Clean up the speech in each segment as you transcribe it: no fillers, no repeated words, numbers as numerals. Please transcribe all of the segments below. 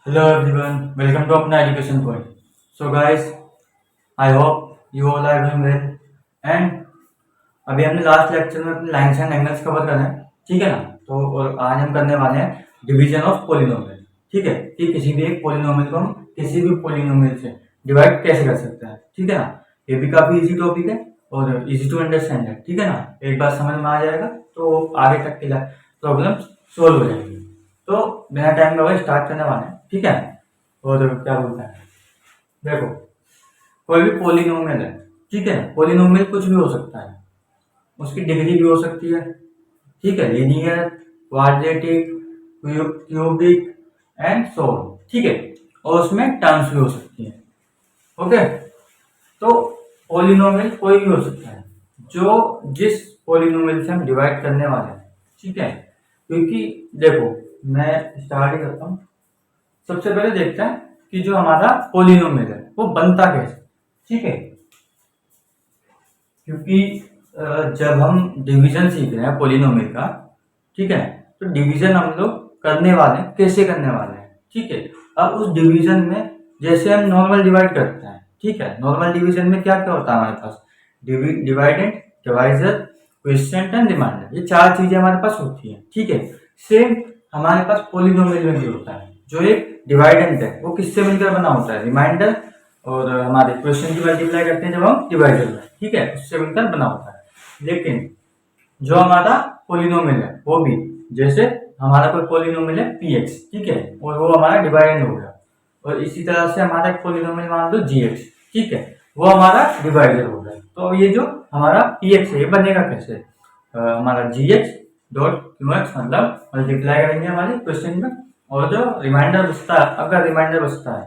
Hello everyone, welcome to अपना education point. So guys, I hope you all are doing well. And अभी हमने last lecture में अपने lines and angles cover करें, ठीक है ना। तो और आज हम करने वाले हैं डिवीजन ऑफ पोलिनोमियल, ठीक है, कि किसी भी एक पोलिनोमियल को हम किसी भी पोलिनोमियल से डिवाइड कैसे कर सकते हैं, ठीक है ना। ये भी काफी इजी टॉपिक है और इजी टू अंडरस्टैंड है, ठीक है ना। एक बार समझ में आ जाएगा तो आगे तक के प्रॉब्लम सोल्व हो जाएगी। तो बिना टाइम का स्टार्ट करने वाले हैं, ठीक है। और क्या बोलते हैं, देखो, कोई भी पोलिनोमियल है, ठीक है। पोलिनोमियल कुछ भी हो सकता है, उसकी डिग्री भी हो सकती है, ठीक है, linear, quadratic, cubic and so on, ठीक है। और उसमें टर्म्स भी हो सकती है, ओके। तो पोलिनोमियल कोई भी हो सकता है जो जिस पोलिनोमियल से हम डिवाइड करने वाले हैं, ठीक है। क्योंकि देखो, मैं स्टार्ट ही करता हूँ। सबसे पहले देखते हैं कि जो हमारा पोलिनोमियल है वो बनता कैसे, ठीक है। क्योंकि जब हम डिवीजन सीख रहे हैं पोलिनोमियल का, ठीक है, तो डिवीजन हम लोग करने वाले हैं, कैसे करने वाले हैं, ठीक है। अब उस डिवीजन में जैसे हम नॉर्मल डिवाइड करते हैं, ठीक है। नॉर्मल डिवीजन में क्या क्या होता है हमारे पास, dividend, divisor, quotient and remainder, ये चार चीजें हमारे पास होती हैं, ठीक है। सेम हमारे पास पोलिनोमियल में भी होता है। जो एक डिवाइडेंट है वो किससे मिलकर बना होता है, रिमाइंडर और हमारे क्वेश्चन की मल्टीप्लाई करते हैं जब हम डिवाइजर में, ठीक है, उससे मिलकर बना होता है। लेकिन जो हमारा पोलिनोमियल है वो भी, जैसे हमारा कोई पोलिनोमियल है px, ठीक है, और वो हमारा डिवाइडेंड हो गया। और इसी तरह से हमारा एक पोलिनोमियल मान लो gx, ठीक है, वो हमारा डिवाइडर हो गया। तो ये जो हमारा px है ये बनेगा कैसे, हमारा gx डॉट qx, मतलब मल्टीप्लाई करेंगे हमारे क्वेश्चन में, और जो रिमाइंडर बचता है, अगर रिमाइंडर बचता है,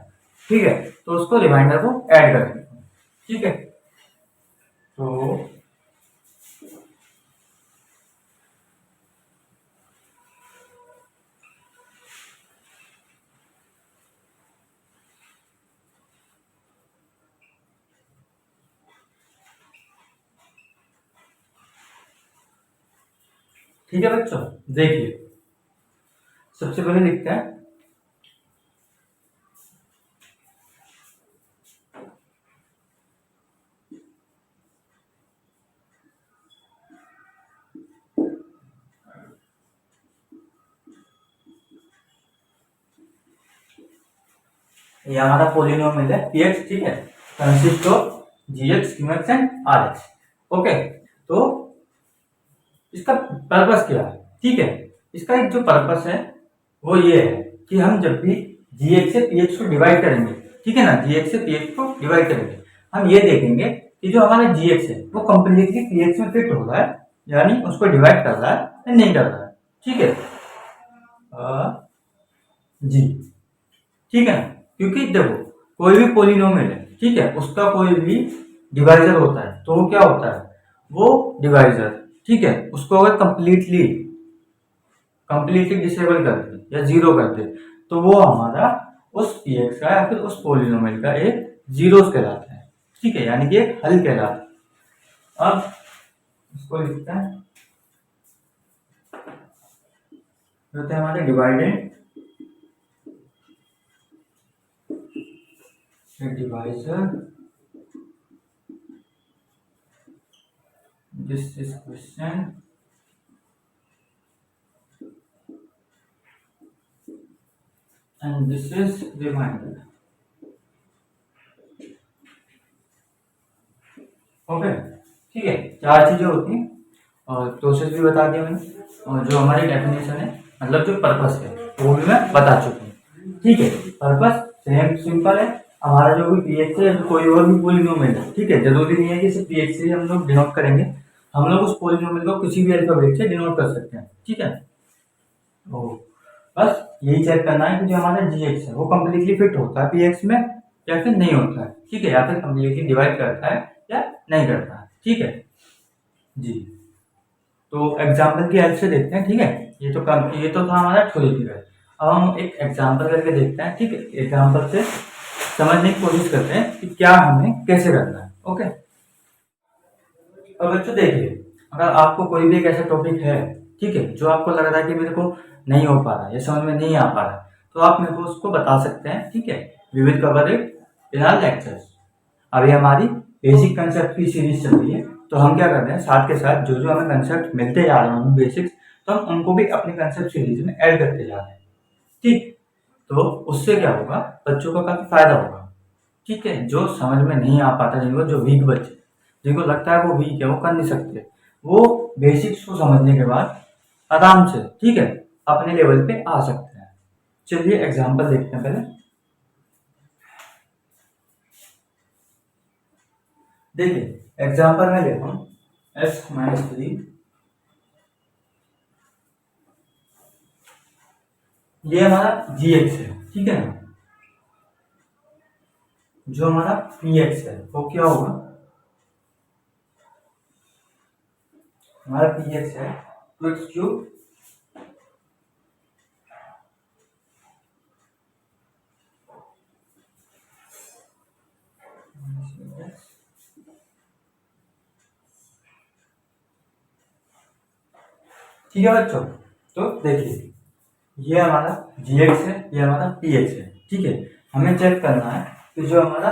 ठीक है, तो उसको रिमाइंडर को ऐड करेंगे, ठीक है। तो ठीक है बच्चों, देखिए, सबसे पहले लिखते हैं ये हमारा पोलिनोमियल है px, ठीक है, consist of gx, qx and rx, okay. तो इसका पर्पस क्या है, ठीक है। इसका एक जो पर्पस है वो ये है कि हम जब भी gx से px को डिवाइड करेंगे, ठीक है ना, gx से px को डिवाइड करेंगे, हम ये देखेंगे कि जो हमारा gx है वो कंप्लीटली px में फिट हो रहा है, यानी उसको डिवाइड कर रहा है या नहीं कर रहा है, ठीक है, जी, ठीक है ना। क्योंकि देखो, कोई भी पोलिनोमियल है, ठीक है, उसका कोई भी डिवाइजर होता है, तो वो क्या होता है, वो डिवाइजर, ठीक है, उसको अगर कंप्लीटली कंप्लीटली डिसेबल कर दे या जीरो कर दे, तो वो हमारा उस px का या फिर उस पोलिनोमियल का एक जीरोस कहलाता है, ठीक है, यानी कि एक हल कहलाता है। अब इसको लिखते हैं, होते हैं हमारे dividend, divisor, this is question and this is reminder, okay, ठीक है। चार चीजें होती हैं और प्रोसेस भी बता दिया मैंने, और जो हमारी डेफिनेशन है, मतलब जो पर्पस है वो भी मैं बता चुकी हूँ, ठीक है। पर्पस सेम सिंपल है, हमारा जो भी px है, कोई और भी पोलिनोमियल है, ठीक है, जरूरी नहीं है कि सिर्फ px से हम लोग डिनोट करेंगे, हम लोग उस पोलिनोमियल को किसी भी अल्फाबेट से डिनोट कर सकते हैं, ठीक है। तो बस यही चेक करना है कि जो हमारा gx है वो कम्प्लीटली फिट होता है px में या फिर नहीं होता है, ठीक है, या फिर कम्प्लीटली डिवाइड करता है या नहीं करता है, ठीक है जी। तो एग्जाम्पल की हेल्प से देखते हैं, ठीक है। ये तो था हमारा थ्योरेटिकल। अब हम एक एग्जाम्पल करके देखते हैं, ठीक है। एग्जाम्पल से समझने की कोशिश करते हैं कि क्या हमें कैसे करना है, ओके। अब बच्चों देखिए, अगर आपको कोई भी एक ऐसा टॉपिक है, ठीक है, जो आपको लग रहा है कि मेरे को नहीं हो पा रहा है या समझ में नहीं आ पा रहा है, तो आप मेरे को उसको बता सकते हैं, ठीक है। We will cover it in our lectures. अभी हमारी बेसिक कंसेप्ट की सीरीज चल रही है, तो हम क्या कर रहे हैं, साथ के साथ जो जो हमें कंसेप्ट मिलते जा रहे हैं बेसिक्स, तो हम उनको भी अपने कंसेप्ट सीरीज में ऐड करते जा रहे हैं, ठीक। तो उससे क्या होगा, बच्चों का काफी फायदा होगा, ठीक है। जो समझ में नहीं आ पाता, जिनको जो वीक बच्चे, जिनको लगता है वो वीक है, वो कर नहीं सकते, वो बेसिक्स को समझने के बाद आराम से, ठीक है, अपने लेवल पे आ सकते हैं। चलिए एग्जांपल देखते हैं पहले। देखिए एग्जांपल में लेता हूँ x-3, ये हमारा gx है, ठीक है ना। जो हमारा px है वो क्या होगा, हमारा px है 2x3 ठीक है बच्चों। तो देखिए ये हमारा gx है, ये हमारा px है, ठीक है। हमें चेक करना है कि जो हमारा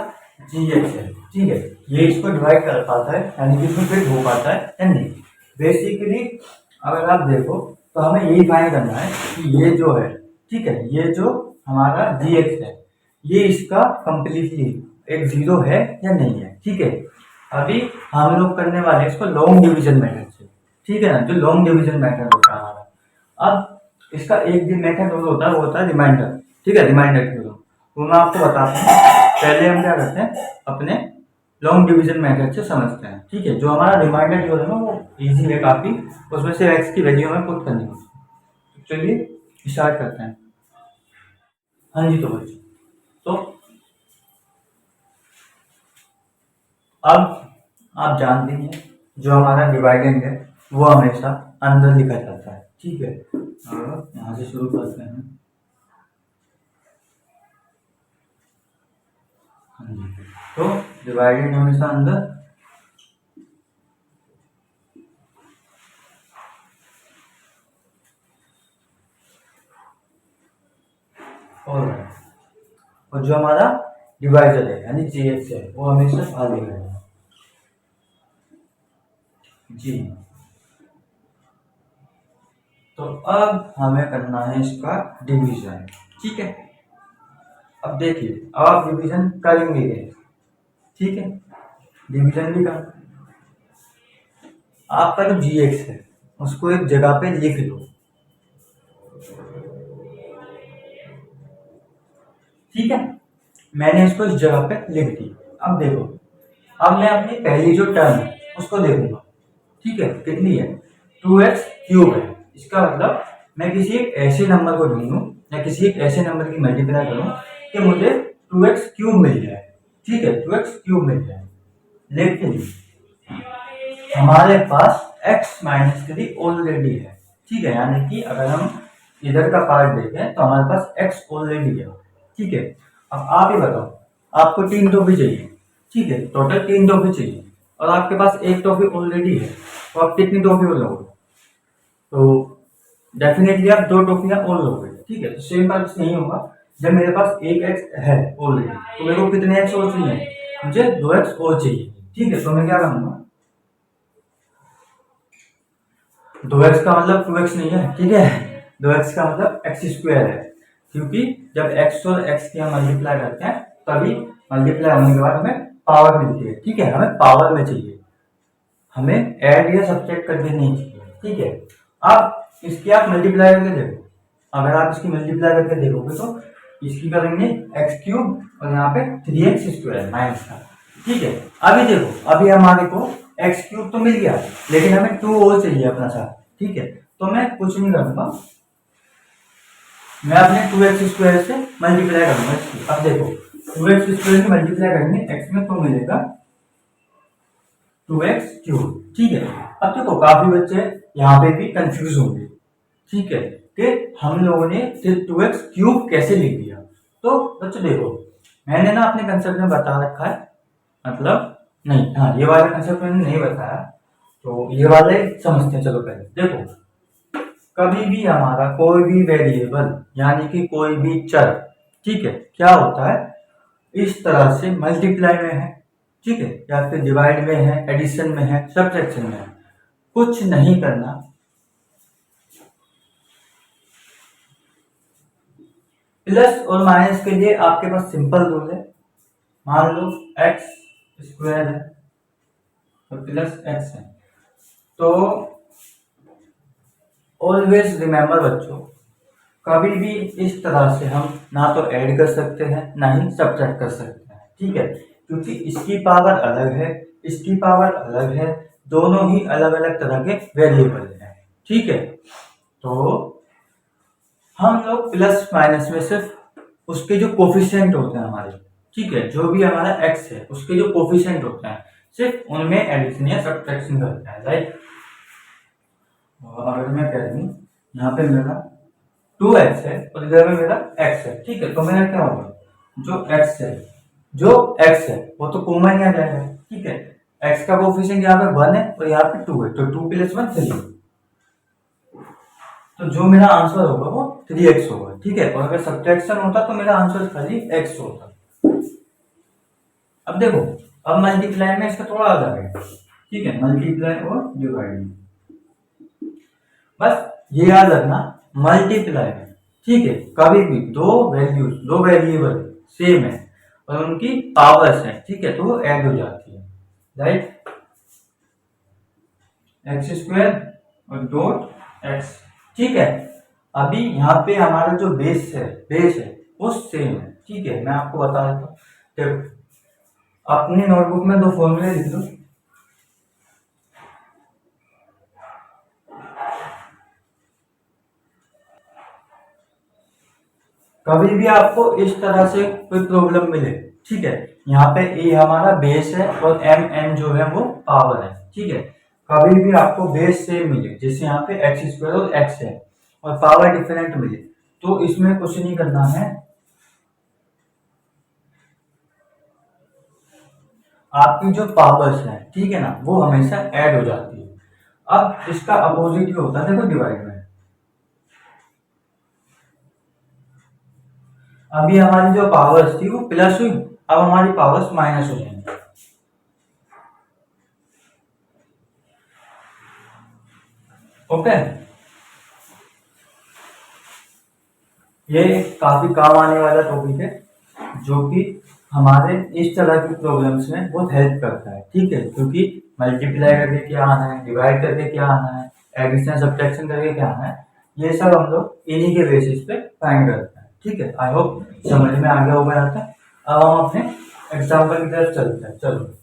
gx है, ठीक है, ये इसको डिवाइड कर पाता है, यानी कि इसमें फिट हो पाता है या नहीं। बेसिकली अगर आप देखो तो हमें यही फाइंड करना है कि ये जो है, ठीक है, ये जो हमारा gx है, ये इसका कंप्लीटली एक जीरो है या नहीं है, ठीक है। अभी हम लोग करने वाले हैं इसको लॉन्ग डिवीजन मेथड से, ठीक है ना, जो लॉन्ग डिवीजन मेथड होता है हमारा। अब इसका एक भी मेथड और होता है, वो होता है रिमाइंडर, ठीक है, रिमाइंडर थ्योरम, वो मैं आपको बताता हूँ। पहले हम क्या करते हैं, अपने लॉन्ग डिवीजन मेथड से समझते हैं, ठीक है। जो हमारा रिमाइंडर थ्योरम है वो इजी है काफी, उसमें से एक्स की वैल्यू हमें पुट करनी होती है। तो चलिए स्टार्ट करते हैं। हाँ जी, तो बच्चों, तो अब आप जानते हैं जो हमारा डिवाइडेंड है वो हमेशा अंदर लिखा जाता है, ठीक है। यहाँ से शुरू करते हैं। हाँ जी, तो डिवाइडेंड हमेशा अंदर, और जो हमारा डिवाइजर है यानी जीएक्स है वो हमेशा बाहर लिखा जाता है, जी। तो अब हमें करना है इसका डिवीजन, ठीक है। अब देखिए अब आप डिवीजन करेंगे, ठीक है, डिवीजन भी कर, आपका जो जीएक्स है उसको एक जगह पे लिख लो, ठीक है। मैंने इसको इस जगह पे लिख दी। अब देखो, अब मैं अपनी पहली जो टर्म है उसको देखूंगा, ठीक है, कितनी है, 2x³ है। इसका मतलब मैं किसी एक ऐसे नंबर को ढूंढूं या किसी एक ऐसे नंबर की मल्टीप्लाई करूं कि मुझे 2x³ मिल जाए, ठीक है, 2x³ मिल जाए। लेकिन हमारे पास x-3 ऑलरेडी है, ठीक है, यानी कि अगर हम इधर का पार्ट देखें तो हमारे पास x ऑलरेडी है, ठीक है। अब आप ही बताओ, आपको 3 टॉफी चाहिए, ठीक है, टोटल 3 टॉफी चाहिए, और आपके पास एक टॉफी ऑलरेडी है, तो आप कितनी टॉफी और लोगे, तो डेफिनेटली आप 2 टॉफियां और लोगे, ठीक है। तो सेम बात नहीं होगा, जब मेरे पास एक एक्स है ऑलरेडी तो मेरे को कितने एक्स और चाहिए, मुझे 2x और चाहिए, ठीक है। तो मैं क्या करूंगा, 2x का मतलब 2x नहीं है, ठीक है, 2x का मतलब x² है, क्योंकि जब x और x की हम मल्टीप्लाई करते हैं तभी मल्टीप्लाई होने के बाद हमें पावर मिलती है, ठीक है, हमें पावर में चाहिए, हमें ऐड या सब्ट्रैक्ट करके नहीं चाहिए, ठीक है। अब इसकी आप मल्टीप्लाई करके देखो, अगर आप इसकी मल्टीप्लाई करके देखोगे तो इसकी करेंगे x³ और यहाँ पे 3x² माइनस का, ठीक है। अभी देखो, अभी हमारे को x³ तो मिल गया, लेकिन हमें 2 और चाहिए अपना साथ, ठीक है। तो मैं कुछ नहीं करूंगा, मैं अपने 2x² से मल्टीप्लाई करूंगा। अब देखो 2x² से मल्टीप्लाई करेंगे x में तो मिलेगा 2x³, ठीक है। अब देखो काफी बच्चे यहाँ पे भी कंफ्यूज होंगे, ठीक है, कि हम लोगों ने 2x³ कैसे लिख दिया। तो बच्चों देखो, मैंने ना अपने कंसेप्ट में बता रखा है, मतलब नहीं, हाँ, ये वाले कंसेप्ट मैंने नहीं बताया, तो ये वाले समझते हैं। चलो पहले देखो, कभी भी हमारा कोई भी वेरिएबल यानी कि कोई भी चर, ठीक है, क्या होता है, इस तरह से मल्टीप्लाई में है, ठीक है, या फिर डिवाइड में है, एडिशन में है, सब्ट्रैक्शन में है, कुछ नहीं करना। प्लस और माइनस के लिए आपके पास सिंपल रूल है। मान लो एक्स स्क्वायर है तो प्लस एक्स है, तो ऑलवेज रिमेंबर बच्चों, कभी भी इस तरह से हम ना तो ऐड कर सकते हैं ना ही सब्ट्रैक्ट कर सकते हैं, ठीक है, क्योंकि इसकी पावर अलग है, इसकी पावर अलग है, दोनों ही अलग अलग तरह के वेरिएबल हैं, ठीक है। तो हम लोग प्लस माइनस में सिर्फ उसके जो कोफिशिएंट होते हैं हमारे, ठीक है, जो भी हमारा एक्स है उसके जो कोफिशिएंट होते हैं सिर्फ उनमें एडिशन या सब्ट्रैक्शन करते हैं, राइट। अगर मैं कह दूं यहाँ पे मेरा 2x है और इधर में मेरा x है, ठीक है, तो मेरा क्या होगा, जो x है वो तो कॉमन ही आ जाएगा, ठीक है। x का कोफिशिएंट यहाँ पे 1 है और यहाँ पे 2 है, तो 2 + 1 3, तो जो मेरा आंसर होगा वो 3x होगा, ठीक है। और अगर सब्ट्रैक्शन होता तो मेरा आंसर खाली x होता। अब देखो, अब मल्टीप्लाई में इसका थोड़ा अलग है, ठीक है, मल्टीप्लाई और डिवाइड, बस ये याद रखना, मल्टीप्लाई में, ठीक है, कभी भी दो वेरिएबल सेम है और उनकी पावर्स है, ठीक है, तो वो ऐड हो जाती है, राइट। एक्स स्क्वायर और डॉट एक्स, ठीक है। अभी यहाँ पे हमारा जो बेस है वो सेम है, ठीक है, मैं आपको बता देता हूँ। देखो, अपनी नोटबुक में दो फॉर्मूले लिख लो। कभी भी आपको इस तरह से कोई प्रॉब्लम मिले, ठीक है, यहाँ पे ए हमारा बेस है और एम एन जो है वो पावर है, ठीक है, कभी भी आपको बेस सेम मिले, जैसे यहाँ पे एक्स स्क्वायर और एक्स है और पावर डिफरेंट मिले, तो इसमें कुछ नहीं करना है, आपकी जो पावर्स है, ठीक है ना, वो हमेशा ऐड हो जाती है। अब इसका अपोजिट भी होता है, देखो डिवाइड में, अभी हमारी जो पावर्स थी वो प्लस हुई, अब हमारी पावर्स माइनस हो जाएंगी, ओके। ये काफी काम आने वाला टॉपिक है जो कि हमारे इस तरह की प्रॉब्लम्स में बहुत हेल्प करता है, ठीक है, क्योंकि मल्टीप्लाई करके क्या आना है, डिवाइड करके क्या आना है, एडिशन सब्ट्रैक्शन करके क्या आना है, ये सब हम लोग इन्हीं के बेसिस पे फाइंड करते हैं, ठीक है। आई होप समझ में आ गया होगा यहाँ तक। अब हम अपने एग्जाम्पल की तरफ चलते हैं, चलो।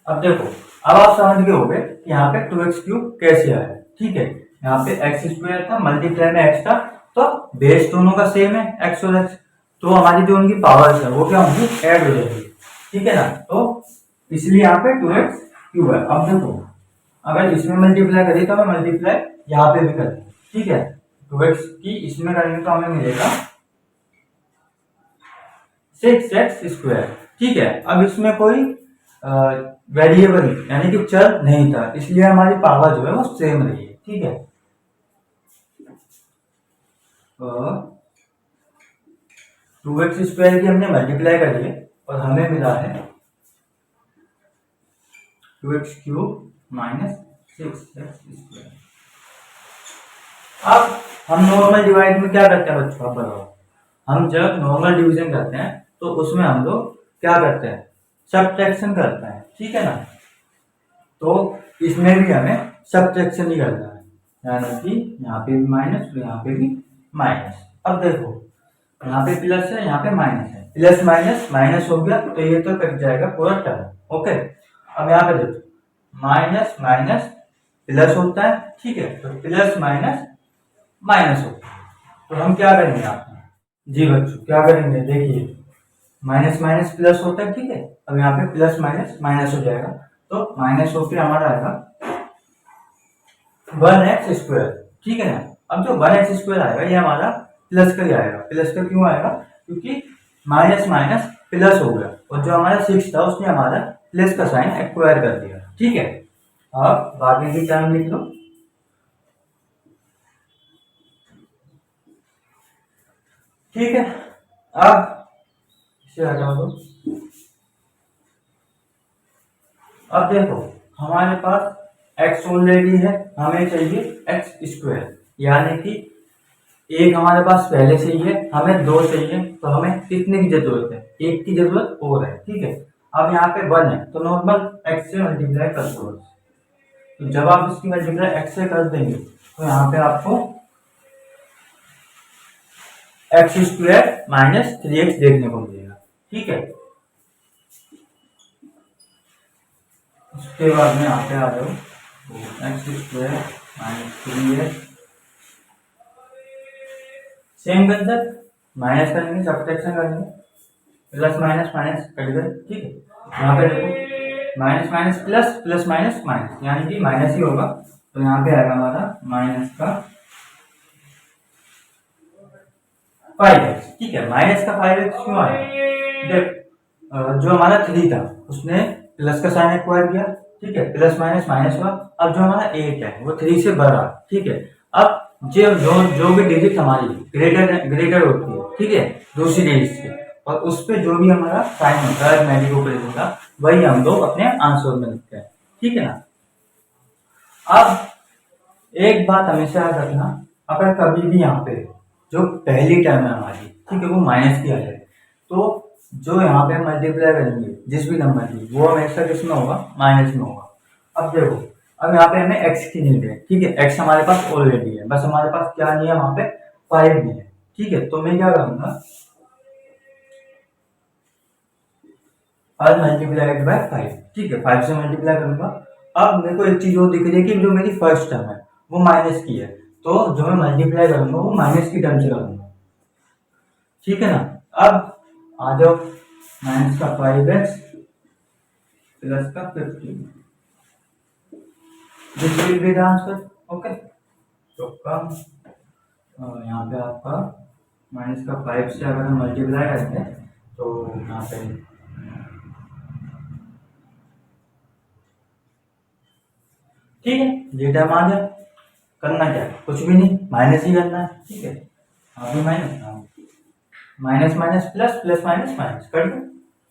अब देखो, अब आप समझ गए होंगे कि यहाँ पे 2x³ कैसे आया, ठीक है, यहाँ पे एक्स स्क्वायर था, मल्टीप्लाई में एक्स था, तो बेस दोनों का सेम है एक्स और एक्स, तो हमारी जो उनकी पावर्स है वो क्या होंगी, ऐड हो जाएगी, ठीक है ना, तो इसलिए यहाँ पे 2x³ है। अब देखो, अगर इसमें मल्टीप्लाई करें तो हमें मल्टीप्लाई यहाँ पे भी करें, ठीक है, 2x की इसमें करेंगे तो हमें मिलेगा 6x², ठीक है। अब इसमें कोई वेरिएबल यानी कि चर नहीं था, इसलिए हमारी पावर जो है वो सेम रही है, ठीक है। 2x² की हमने मल्टीप्लाई करी है और हमें मिला है 2x³ - 6x²। अब हम नॉर्मल डिवाइड में क्या करते हैं बच्चों, आप बताओ, हम जब नॉर्मल डिवीजन करते हैं तो उसमें हम लोग क्या करते हैं, सब्ट्रैक्शन करते हैं, ठीक है ना, तो इसमें भी हमें सब्ट्रैक्शन ही करना है, यानी कि यहाँ पे भी माइनस और यहाँ पे भी माइनस। अब देखो, यहाँ पे प्लस है, यहाँ पे माइनस है, प्लस माइनस माइनस हो गया तो ये तो कट जाएगा पूरा टर्म, ओके। अब यहाँ पे देखो, माइनस माइनस प्लस होता है, ठीक है, तो प्लस माइनस माइनस होता है, तो हम क्या करेंगे आप, जी बच्चों क्या करेंगे, देखिए माइनस माइनस प्लस होता है, ठीक है, अब यहाँ पे प्लस माइनस माइनस हो जाएगा, तो माइनस होकर हमारा आएगा 1x², ठीक है ना। अब जो 1x² आएगा ये हमारा प्लस का ही आएगा, प्लस का क्यों आएगा, क्योंकि माइनस माइनस प्लस हो गया और जो हमारा 6 था उसने हमारा प्लस का साइन एक्वायर कर दिया, ठीक है। अब बाकी की टर्म लिख लो। ठीक है, अब इसे हटा दो। अब देखो हमारे पास x ऑलरेडी है, हमें चाहिए एक्स स्क्वायर, यानी कि एक हमारे पास पहले से ही है, हमें दो चाहिए, तो हमें कितने की जरूरत है, एक की जरूरत और है। ठीक है, अब यहाँ पे वन है तो नॉर्मल x से मल्टीप्लाई कर दो। तो जब आप इसकी मल्टीप्लाई x से कर देंगे तो यहाँ पे आपको एक्स स्क्वायर माइनस 3x देखने को मिलेगा। ठीक है, उसके बाद में यहाँ पे आ जाओ, x square minus 3x, same concept, minus करेंगे, सब्ट्रैक्शन करेंगे, प्लस माइनस माइनस कट गए। ठीक है, यहाँ पे देखो minus minus plus, plus minus minus, यानी कि माइनस ही होगा, तो यहाँ पे आएगा हमारा माइनस का 5x। ठीक है, माइनस का 5x क्यों आया, देख जो हमारा 3 था उसने प्लस का साइन एक्वायर किया। ठीक है, प्लस माइनस माइनस हुआ। अब जो हमारा 8 है वो 3 से बड़ा। ठीक है, अब जो जो जो भी डिजिट हमारी ग्रेटर ग्रेटर होती है, ठीक है, दूसरी डिजिट से, और उस पे जो भी हमारा साइन होता है मैजिक ऑपरेशन का, वही हम लोग अपने आंसर में लिखते हैं। ठीक है ना। अब एक बात हमेशा याद रखना, अगर कभी भी यहाँ पे जो पहली टर्म है हमारी, ठीक है, वो माइनस की आ जाए, तो जो यहाँ पे मल्टीप्लाई करेंगे जिस भी नंबर की, वो हमेशा किसमें होगा, माइनस में होगा। अब देखो, अब यहाँ पे हमें x की नीड है। ठीक है, x हमारे पास ऑलरेडी है, बस हमारे पास क्या नहीं है, वहां पे 5 भी है। ठीक है, तो मैं क्या करूंगा, मल्टीप्लाइड बाय 5। ठीक है, 5 से मल्टीप्लाई करूंगा। अब मेरे को एक चीज और दिख रही है कि जो मेरी फर्स्ट टर्म है वो माइनस की है, तो जो मैं मल्टीप्लाई करूंगा वो माइनस की टर्म से करूंगा। ठीक है ना। अब आ जाओ, माइनस का 5x प्लस का 15, this will be the answer. Okay, तो कम यहाँ पे आपका माइनस का 5 से अगर हम मल्टीप्लाई करते हैं तो यहाँ पे ठीक है, ये टर्म आ गया। करना क्या है, कुछ भी नहीं, माइनस ही करना है। ठीक है, अभी minus, minus minus plus, plus minus minus कर दो।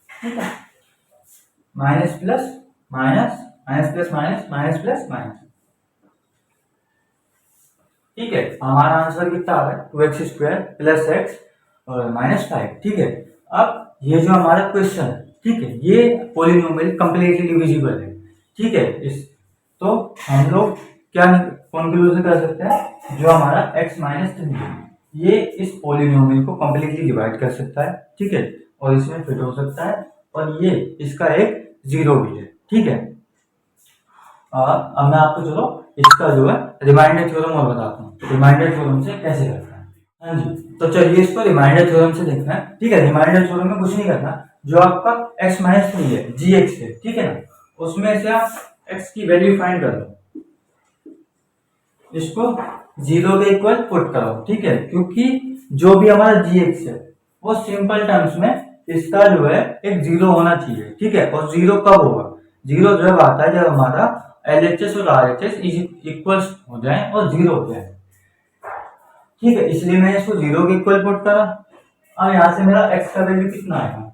ठीक है, minus plus minus, minus plus minus, minus plus minus. ठीक है, हमारा आंसर कितना आ रहा है, 2x स्क्वायर प्लस एक्स और माइनस 5। ठीक है, अब ये जो हमारा क्वेश्चन है, ठीक है, ये पॉलिनोमियल कंप्लीटली डिविजिबल है। ठीक है, इस तो हम लोग क्या कंक्लूजन कर सकते हैं, जो हमारा x माइनस 3 है ये इस पॉलिनोमियल को कंप्लीटली डिवाइड कर सकता है। ठीक है, और इसमें फिट हो सकता है, और ये इसका एक जीरो भी है। ठीक है, अब मैं आपको चलो इसका जो है रिमाइंडर थ्योरम और बताता हूँ, रिमाइंडर थ्योरम से कैसे करना है। हाँ जी, तो चलिए इसको रिमाइंडर थ्योरम से देखना है। ठीक है, रिमाइंडर थ्योरम में कुछ नहीं करना, जो आपका x माइनस 3 है जी एक्स है, ठीक है ना, उसमें से आप x की वैल्यू फाइंड कर लो, इसको जीरो के इक्वल पुट करो। ठीक है, क्योंकि जो भी हमारा जी एक्स है वो सिंपल टर्म्स में इसका जो है एक जीरो होना चाहिए। ठीक है, और जीरो कब होगा, जीरो जब आता है जब हमारा LHS और RHS इक्वल हो जाए और जीरो हो जाए। ठीक है, इसलिए मैंने इसको जीरो के इक्वल पुट करा। अब यहां से मेरा x का वैल्यू कितना आएगा,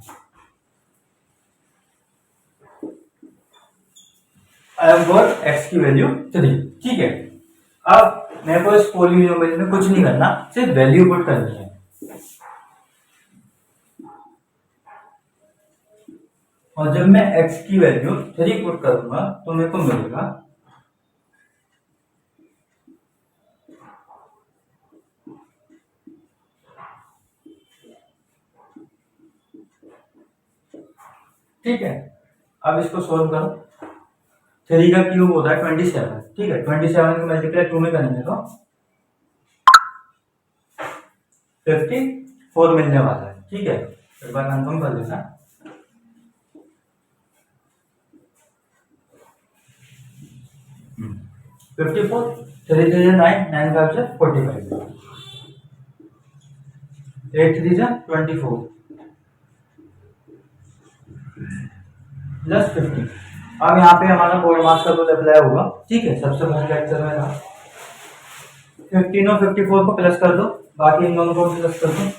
आई हैव गॉट x की वैल्यू 3। ठीक है, अब मेरे को इस पॉलिनोमियल में कुछ नहीं करना, सिर्फ वैल्यू पुट करनी है। और जब मैं x की वैल्यू 3 पुट करूंगा तो मेरे को मिलेगा ठीक है, अब इसको सोल्व करो। 3 का क्यूब होता है 27। ठीक है, 27 को मल्टीप्लाई 2 में करेंगे तो 54 मिलने वाला है। ठीक है, एक बार कंफर्म कर लेना। 54, 3 3 9, 9 5 से 45, 8 3 से 24 प्लस 50। अब यहाँ पे हमारा बोर्ड मार्क्स का रूल अप्लाई होगा, ठीक है। सबसे पहले लेक्चर में था 15 और 54 को प्लस कर दो, बाकी इन दोनों को प्लस कर दो,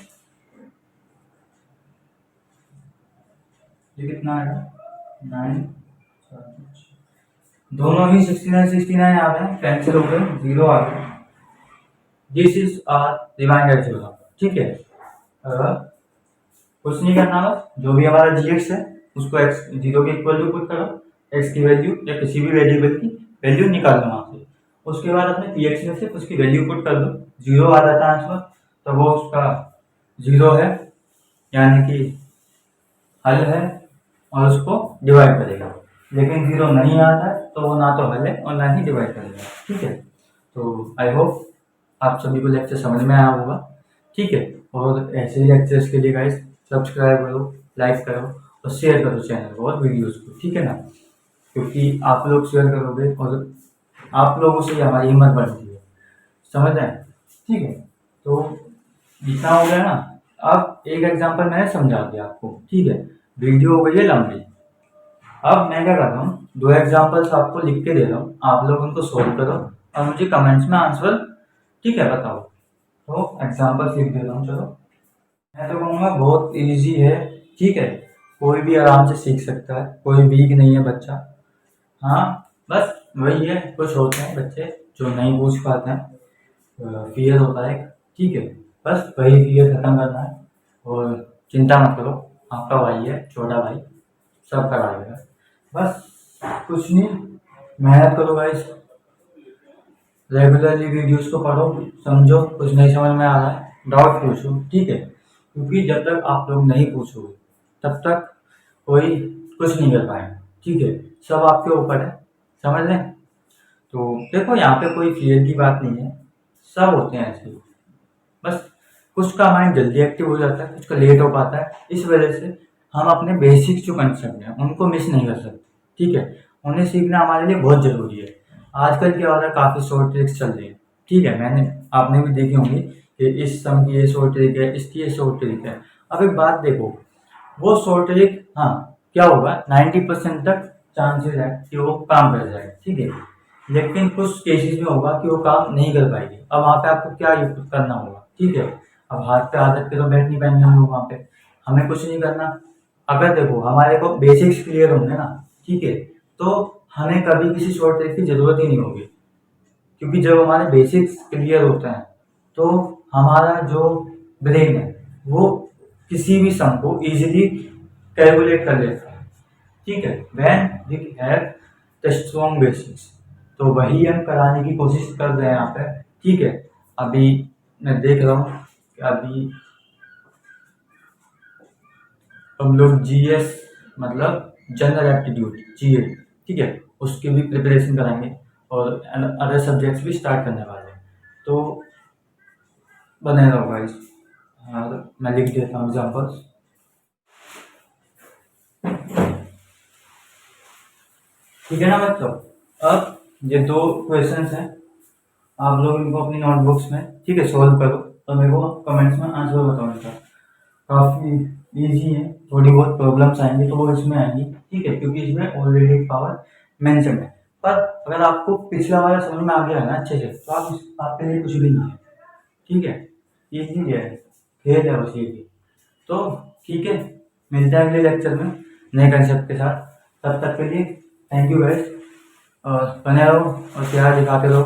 ये कितना आएगा 9, दोनों ही 69 69 आ गए, कैंसिल हो गए, 0 आ गए। This is our remainder theorem, ठीक है। कुछ नहीं करना, बस जो भी हमारा जीएक्स है उसको x 0 के इक्वल टू पुट करो, x की वैल्यू या किसी भी वेरिएबल की वैल्यू निकाल दो वहां से। उसके बाद अपने px में से उसकी वैल्यू पुट कर दो, 0 आ जाता है आंसर, तो वो उसका 0 है, यानी कि हल है, और उसको डिवाइड करेगा। लेकिन 0 नहीं आता है तो वो ना तो हल है और ना ही डिवाइड करेगा, ठीक है। तो आई होप आप सभी को लेक्चर समझ में आया होगा, ठीक है। और ऐसे ही लेक्चर्स के लिए गाइस सब्सक्राइब करो, लाइक करो और शेयर करो चैनल को और वीडियोस को, ठीक है ना। क्योंकि आप लोग शेयर करोगे और आप लोगों से ही हमारी हिम्मत बढ़ती है, समझ रहे हैं, ठीक है। तो जितना हो गया ना, अब एक एग्जांपल मैंने समझा दिया आपको, ठीक है। वीडियो हो गई है लंबी, अब मैं क्या कर रहा हूँ, 2 एग्जांपल्स आपको लिख के दे रहा हूँ, आप लोग उनको सोल्व करो और मुझे कमेंट्स में आंसर, ठीक है, बताओ। तो एग्जांपल्स लिख देता हूँ, चलो। मैं तो कहूँगा बहुत इजी है, ठीक है, कोई भी आराम से सीख सकता है, कोई वीक नहीं है बच्चा। हाँ, बस वही है, कुछ होते हैं बच्चे जो नहीं पूछ पाते हैं, फियर होता है, ठीक है। बस वही फियर खत्म करना है, और चिंता मत करो, आपका भाई है, छोटा भाई, सब करा देगा। बस कुछ नहीं, मेहनत करो गाइस, रेगुलरली वीडियोस को पढ़ो, समझो, कुछ नहीं समझ में आ रहा है डाउट पूछो, ठीक है। क्योंकि जब तक आप लोग नहीं पूछोगे तब तक कोई कुछ नहीं कर पाएगा, ठीक है। सब आपके ऊपर है, समझ लें। तो देखो यहाँ पे कोई फियर की बात नहीं है, सब होते हैं ऐसे, बस कुछ का माइंड जल्दी एक्टिव हो जाता है, कुछ का लेट हो पाता है। इस वजह से हम अपने बेसिक जो कंसेप्ट हैं उनको मिस नहीं कर सकते, ठीक है। उन्हें सीखना हमारे लिए बहुत जरूरी है। आजकल क्या हो रहा है, काफ़ी शॉर्ट ट्रिक्स चल रही है, ठीक है। आपने भी देखी होंगी कि इस सम की ये शॉर्ट ट्रिक है, इसकी ये शॉर्ट ट्रिक है। अब एक बात देखो, वो शॉर्ट ट्रिक, हाँ, क्या होगा, 90% तक चांसेस है कि वो काम कर जाएगा, ठीक है। लेकिन कुछ केसेस में होगा कि वो काम नहीं कर पाएगी। अब वहाँ पे आपको क्या यूज करना होगा, ठीक है। अब हाथ पे हाथ रख के तो बैठ नहीं पाएंगे हम लोग वहाँ पे, हमें कुछ नहीं करना। अगर देखो हमारे को बेसिक्स क्लियर होंगे ना, ठीक है, तो हमें कभी किसी शॉर्ट ट्रिक की जरूरत ही नहीं होगी। क्योंकि जब हमारे बेसिक्स क्लियर होते हैं तो हमारा जो ब्रेन है वो किसी भी सम को इजीली कैलकुलेट कर लेता है, ठीक है, when we have the strong basics. तो वही हम कराने की कोशिश कर रहे हैं यहाँ पे, ठीक है। अभी मैं देख रहा हूँ कि अभी हम लोग जीएस मतलब जनरल एप्टीट्यूड जीए, ठीक है, उसकी भी प्रिपरेशन कराएंगे और अदर सब्जेक्ट्स भी स्टार्ट करने वाले हैं। तो बने रहो गाइस, मैं लिख देता हूँ एग्जाम्पल्स। ठीक है ना बच्चों, अब ये 2 क्वेश्चंस हैं, आप लोग इनको अपनी नोटबुक्स में, ठीक है, सॉल्व करो और मेरे को कमेंट्स में आंसर बताओ इनका। काफ़ी इजी है, थोड़ी बहुत प्रॉब्लम्स आएंगी तो वो इसमें आएंगी, ठीक है, क्योंकि इसमें ऑलरेडी पावर मेंशन है। पर अगर आपको पिछला वाला समझ में आ गया है ना अच्छे से, तो आपके लिए कुछ भी नहीं है, ठीक है, इजी है, खेल है बस ये भी। तो ठीक है, मिलते हैं अगले लेक्चर में नए कंसेप्ट के साथ। तब तक के लिए थैंक यू गाइस, और बने रहो और प्यार दिखाते रहो।